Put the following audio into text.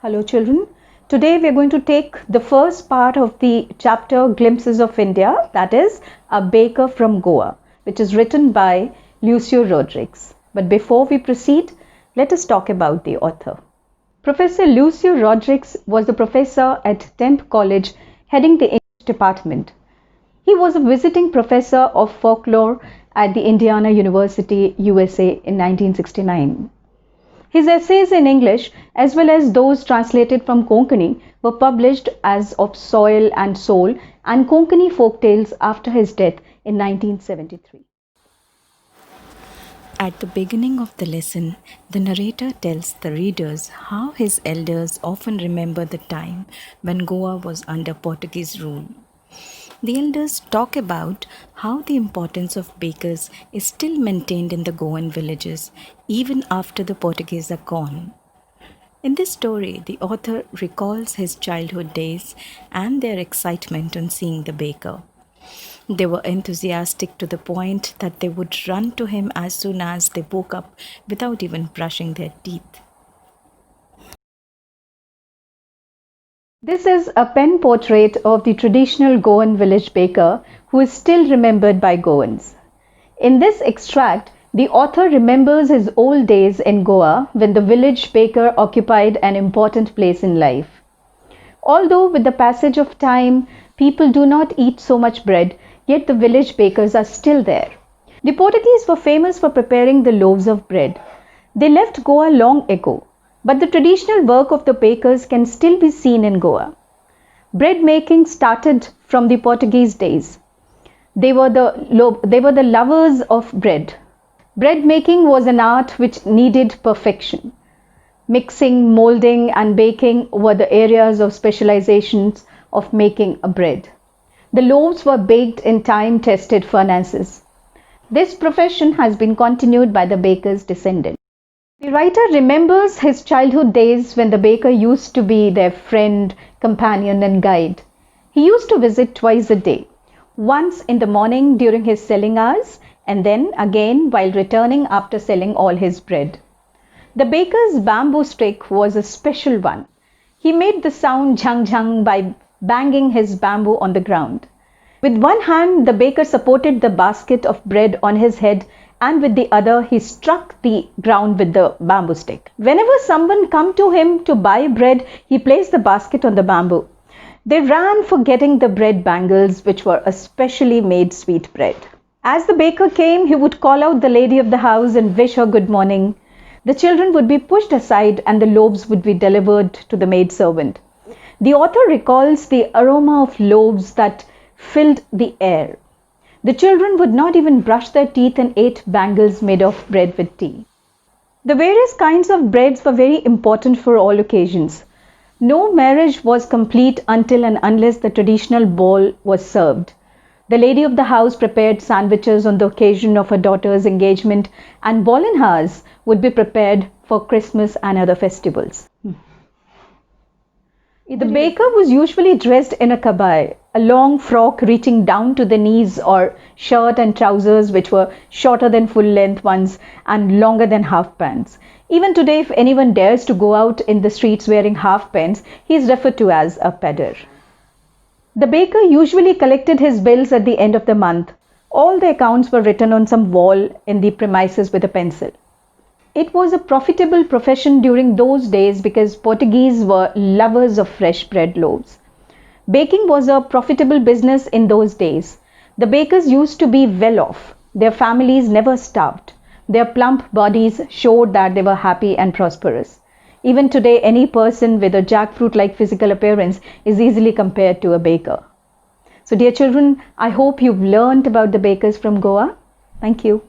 Hello children. Today we are going to take the first part of the chapter Glimpses of India, that is A Baker from Goa, which is written by Lucio Rodrigues. But before we proceed, let us talk about the author. Professor Lucio Rodrigues was the professor at Temp College heading the English department. He was a visiting professor of folklore at the Indiana University, USA in 1969. His essays in English, as well as those translated from Konkani, were published as Of Soil and Soul and Konkani Folktales after his death in 1973. At the beginning of the lesson, the narrator tells the readers how his elders often remember the time when Goa was under Portuguese rule. The elders talk about how the importance of bakers is still maintained in the Goan villages even after the Portuguese are gone. In this story, the author recalls his childhood days and their excitement on seeing the baker. They were enthusiastic to the point that they would run to him as soon as they woke up without even brushing their teeth. This is a pen portrait of the traditional Goan village baker who is still remembered by Goans. In this extract, the author remembers his old days in Goa when the village baker occupied an important place in life. Although with the passage of time, people do not eat so much bread, yet the village bakers are still there. The Portuguese were famous for preparing the loaves of bread. They left Goa long ago, but the traditional work of the bakers can still be seen in Goa. Bread making started from the Portuguese days. They were the lovers of bread. Bread making was an art which needed perfection. Mixing, molding and baking were the areas of specializations of making a bread. The loaves were baked in time-tested furnaces. This profession has been continued by the baker's descendants. The writer remembers his childhood days when the baker used to be their friend, companion and guide. He used to visit twice a day, once in the morning during his selling hours and then again while returning after selling all his bread. The baker's bamboo stick was a special one. He made the sound jhang jhang by banging his bamboo on the ground. With one hand, the baker supported the basket of bread on his head and with the other he struck the ground with the bamboo stick. Whenever someone came to him to buy bread, he placed the basket on the bamboo. They ran for getting the bread bangles, which were a specially made sweet bread. As the baker came, he would call out the lady of the house and wish her good morning. The children would be pushed aside and the loaves would be delivered to the maidservant. The author recalls the aroma of loaves that filled the air. The children would not even brush their teeth and ate bangles made of bread with tea. The various kinds of breads were very important for all occasions. No marriage was complete until and unless the traditional bowl was served. The lady of the house prepared sandwiches on the occasion of her daughter's engagement, and bolinhas would be prepared for Christmas and other festivals. The baker was usually dressed in a kabai, a long frock reaching down to the knees, or shirt and trousers which were shorter than full-length ones and longer than half pants. Even today, if anyone dares to go out in the streets wearing half pants, he is referred to as a pedder. The baker usually collected his bills at the end of the month. All the accounts were written on some wall in the premises with a pencil. It was a profitable profession during those days because Portuguese were lovers of fresh bread loaves. Baking was a profitable business in those days. The bakers used to be well off. Their families never starved. Their plump bodies showed that they were happy and prosperous. Even today, any person with a jackfruit-like physical appearance is easily compared to a baker. So dear children, I hope you've learned about the bakers from Goa. Thank you.